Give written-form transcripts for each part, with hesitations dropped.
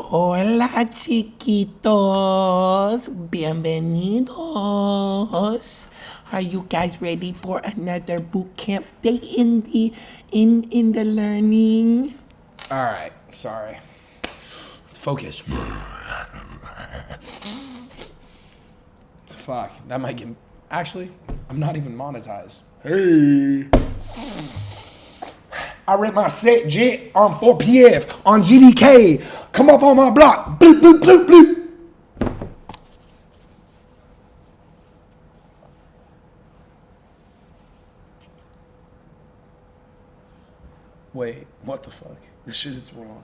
Hola chiquitos, bienvenidos. Are you guys ready for another boot camp day in the learning? All right, sorry. Focus. Fuck, that might get. Actually, I'm not even monetized. Hey. I rent my set jet on 4PF on GDK. Come up on my block. Bloop, bloop, bloop, bloop. Wait, what the fuck? This shit is wrong.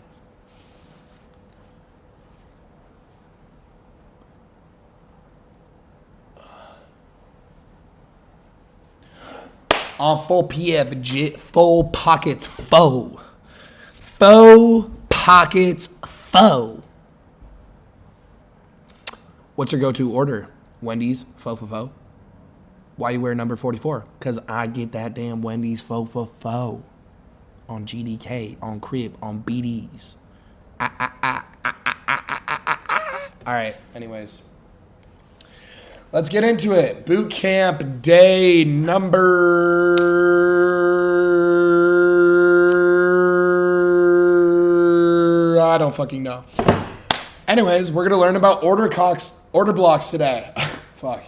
On 4PF jet, full pockets, full. Full pockets, full. What's your go-to order? Wendy's, faux. Why you wear number 44? Because I get that damn Wendy's faux on GDK, on Crib, on BDs. All right, anyways. Let's get into it. Boot camp day number... I don't fucking know. Anyways, we're going to learn about order blocks today. Fuck.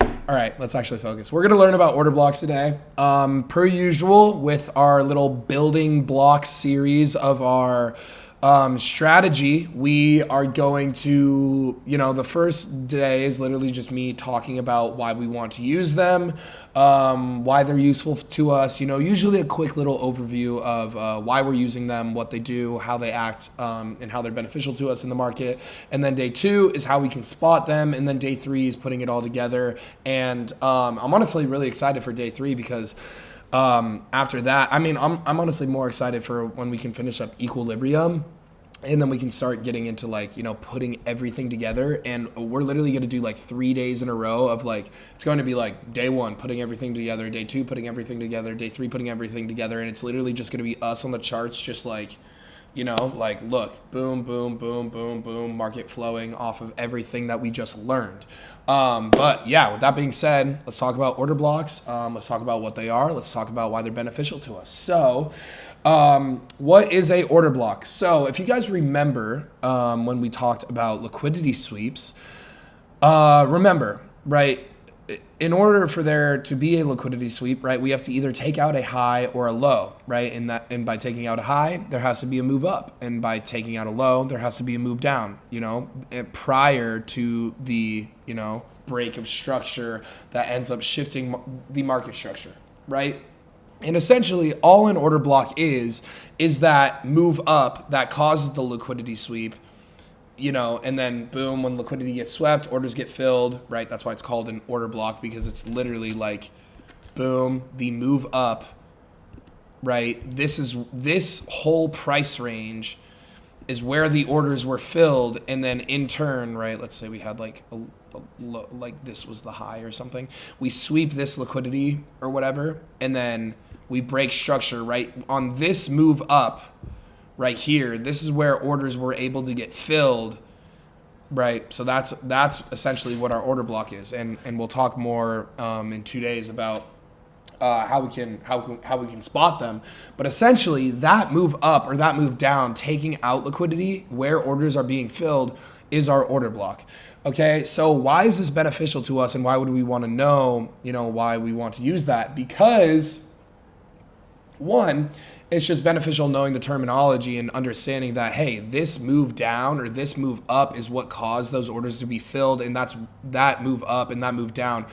All right, let's actually focus. We're going to learn about order blocks today. Per usual, with our little building block series of our strategy, we are going to, the first day is literally just me talking about why we want to use them, why they're useful to us, usually a quick little overview of why we're using them, what they do, how they act, and how they're beneficial to us in the market. And then day 2 is how we can spot them. And then day 3 is putting it all together. And I'm honestly really excited for day 3 because after that, I'm honestly more excited for when we can finish up equilibrium, and then we can start getting into putting everything together. And we're literally going to do 3 days in a row of it's going to be day 1 putting everything together, day 2 putting everything together, day 3 putting everything together, and it's literally just going to be us on the charts, just look, boom, boom, boom, boom, boom, market flowing off of everything that we just learned. But yeah, with that being said, let's talk about order blocks. Let's talk about what they are. Let's talk about why they're beneficial to us. So, what is a order block? So if you guys remember, when we talked about liquidity sweeps, remember, right? In order for there to be a liquidity sweep, right, we have to either take out a high or a low, right? And by taking out a high, there has to be a move up, and by taking out a low, there has to be a move down. Prior to the break of structure that ends up shifting the market structure, right? And essentially, all an order block is that move up that causes the liquidity sweep. And then boom, when liquidity gets swept, orders get filled, right? That's why it's called an order block, because it's literally boom, the move up, right? This whole price range is where the orders were filled, and then in turn, right? Let's say we had this was the high or something. We sweep this liquidity or whatever, and then we break structure, right? On this move up, right here, this is where orders were able to get filled, right? So that's essentially what our order block is, and we'll talk more in 2 days about how we can spot them. But essentially, that move up or that move down, taking out liquidity where orders are being filled, is our order block. Okay, so why is this beneficial to us, and why would we want to know, why we want to use that? Because one, it's just beneficial knowing the terminology and understanding that, hey, this move down or this move up is what caused those orders to be filled, and that's that move up and that move down,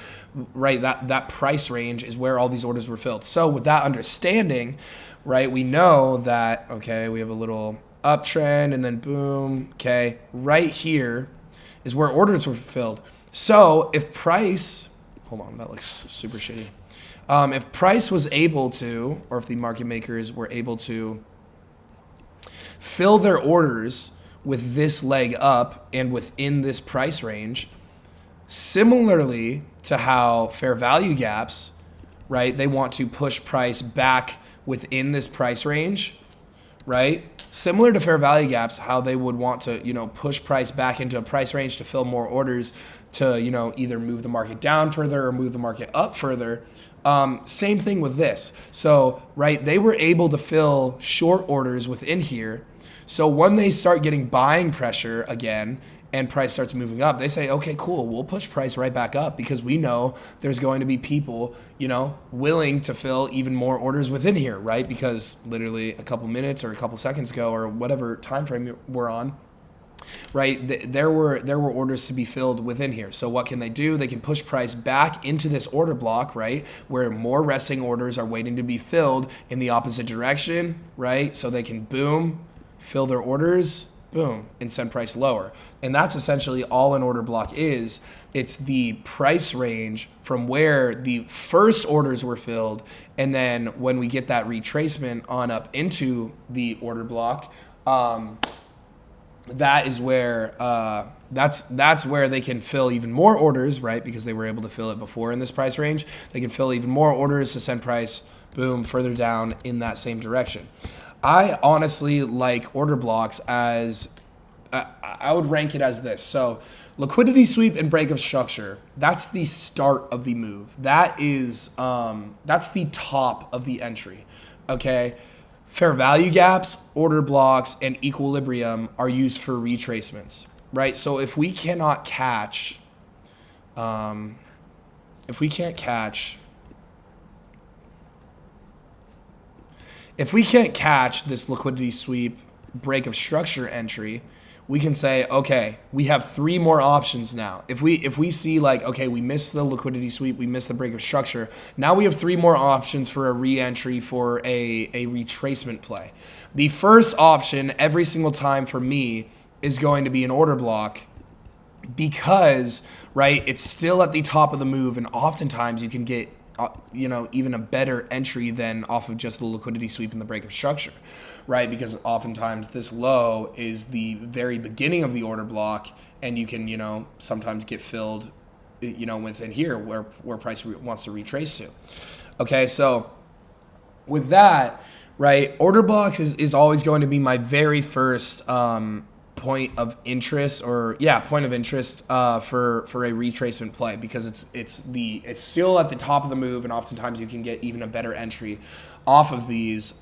right? That price range is where all these orders were filled. So with that understanding, right, we know that, okay, we have a little uptrend and then boom, okay, right here is where orders were filled. So if price, hold on, that looks super shitty. If price was able to, or if the market makers were able to fill their orders with this leg up and within this price range, similarly to how fair value gaps, right, they want to push price back within this price range, right? Similar to fair value gaps, how they would want to, push price back into a price range to fill more orders to, either move the market down further or move the market up further. Same thing with this. So, right, they were able to fill short orders within here. So when they start getting buying pressure again and price starts moving up, they say, okay, cool, we'll push price right back up because we know there's going to be people, willing to fill even more orders within here, right? Because literally a couple minutes or a couple seconds ago or whatever time frame we're on, right, there were orders to be filled within here. So what can they do? They can push price back into this order block, right, where more resting orders are waiting to be filled in the opposite direction, right? So they can boom, fill their orders, boom, and send price lower. And that's essentially all an order block is. It's the price range from where the first orders were filled, and then when we get that retracement on up into the order block, that is where that's where they can fill even more orders, right? Because they were able to fill it before in this price range. They can fill even more orders to send price, boom, further down in that same direction. I honestly like order blocks as, I would rank it as this. So liquidity sweep and break of structure, that's the start of the move. That is, that's the top of the entry, okay? Fair value gaps, order blocks, and equilibrium are used for retracements, right? So if we cannot catch, if we can't catch this liquidity sweep break of structure entry, we can say, okay, we have three more options now. If we see like, okay, we missed the liquidity sweep, we missed the break of structure, now we have three more options for a re-entry for a retracement play. The first option every single time for me is going to be an order block because, right, it's still at the top of the move, and oftentimes you can get even a better entry than off of just the liquidity sweep and the break of structure, right? Because oftentimes this low is the very beginning of the order block, and you can, sometimes get filled, within here where price wants to retrace to. Okay, so with that, right, order blocks is always going to be my very first point of interest for a retracement play, because it's still at the top of the move, and oftentimes you can get even a better entry off of these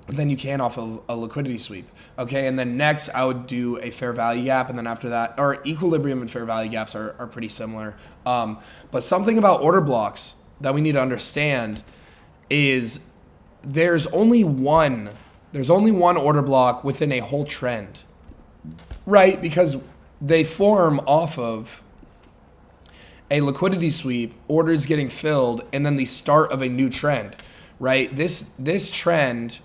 than you can off of a liquidity sweep. Okay, and then next I would do a fair value gap, and then after that, or equilibrium and fair value gaps are pretty similar. But something about order blocks that we need to understand is there's only one order block within a whole trend, right? Because they form off of a liquidity sweep, orders getting filled, and then the start of a new trend, right? This trend,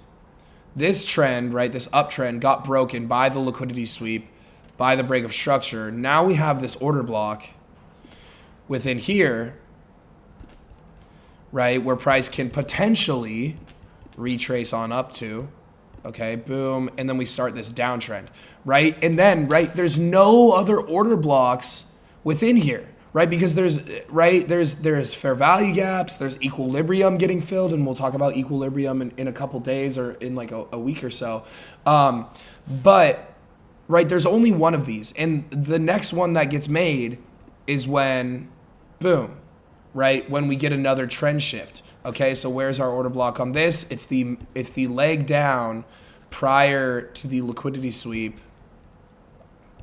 right, this uptrend got broken by the liquidity sweep, by the break of structure. Now we have this order block within here, right, where price can potentially retrace on up to. Okay, boom, and then we start this downtrend, right? And then, right, there's no other order blocks within here, right? Because there's fair value gaps, there's equilibrium getting filled, and we'll talk about equilibrium in a couple days or in like a week or so. But, right, there's only one of these, and the next one that gets made is when, boom, right, when we get another trend shift. Okay, so where's our order block on this? It's the leg down prior to the liquidity sweep.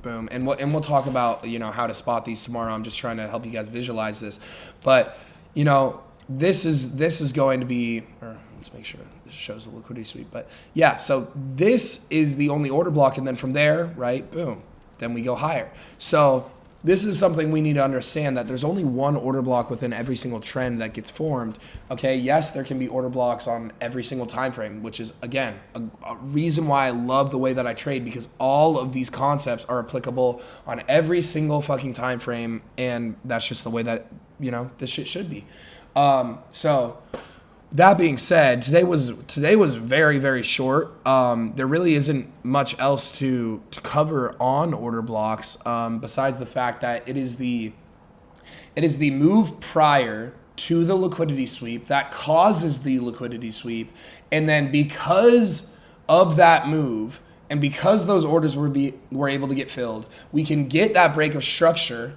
Boom, and we'll talk about how to spot these tomorrow. I'm just trying to help you guys visualize this, but this is going to be. Or let's make sure this shows the liquidity sweep. But yeah, so this is the only order block, and then from there, right, boom, then we go higher. So this is something we need to understand, that there's only one order block within every single trend that gets formed. Okay, yes, there can be order blocks on every single time frame, which is, again, a reason why I love the way that I trade, because all of these concepts are applicable on every single fucking time frame, and that's just the way that, this shit should be. So that being said, today was very, very short. There really isn't much else to cover on order blocks, besides the fact that it is the move prior to the liquidity sweep that causes the liquidity sweep, and then because of that move, and because those orders were able to get filled, we can get that break of structure.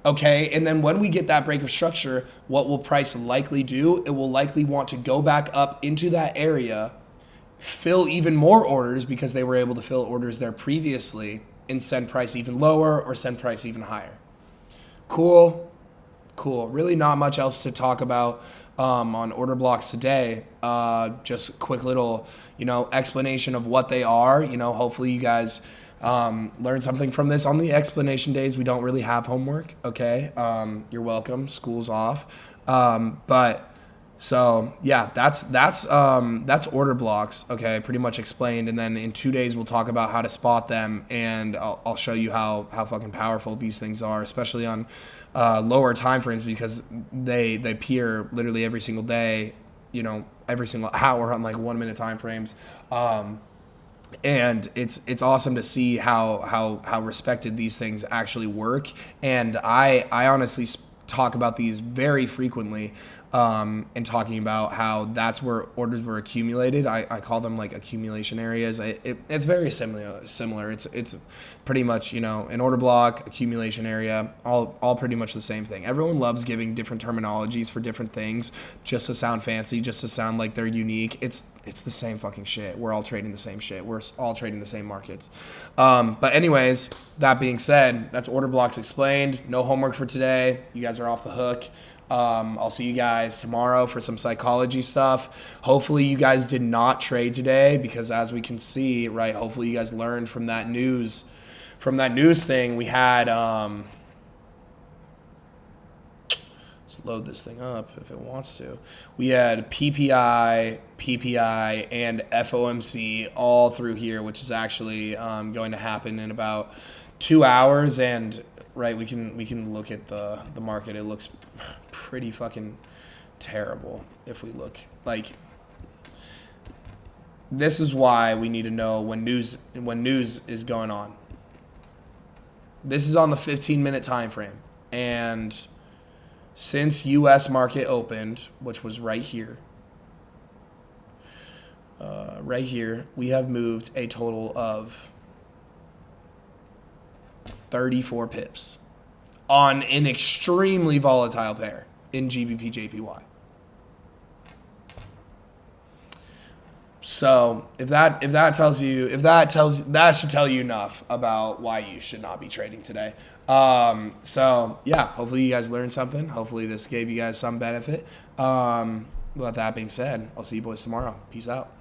Okay, and then when we get that break of structure, what will price likely do? It will likely want to go back up into that area, fill even more orders because they were able to fill orders there previously, and send price even lower or send price even higher. Cool. Really not much else to talk about on order blocks today. Just a quick little, explanation of what they are. Hopefully you guys learn something from this. On the explanation days, we don't really have homework. Okay. You're welcome. School's off. So yeah, that's order blocks. Okay. Pretty much explained. And then in 2 days, we'll talk about how to spot them. And I'll show you how fucking powerful these things are, especially on lower time frames, because they appear literally every single day, every single hour on like 1 minute time frames. And it's awesome to see how respected these things actually work. And I honestly talk about these very frequently, and talking about how that's where orders were accumulated. I call them like accumulation areas. It's very similar. It's pretty much, an order block, accumulation area, all pretty much the same thing. Everyone loves giving different terminologies for different things just to sound fancy, just to sound like they're unique. It's the same fucking shit. We're all trading the same shit. We're all trading the same markets. But anyways, that being said, that's order blocks explained. No homework for today. You guys are off the hook. I'll see you guys tomorrow for some psychology stuff. Hopefully you guys did not trade today, because as we can see, right, hopefully you guys learned from that news thing. We had, let's load this thing up if it wants to. We had PPI, and FOMC all through here, which is actually going to happen in about 2 hours. And right, we can look at the market. It looks pretty fucking terrible if we look. Like, this is why we need to know when news is going on. This is on the 15-minute time frame, and since U.S. market opened, which was right here, we have moved a total of 34 pips on an extremely volatile pair in GBP JPY. So that should tell you enough about why you should not be trading today. So yeah, hopefully you guys learned something. Hopefully this gave you guys some benefit. With that being said, I'll see you boys tomorrow. Peace out.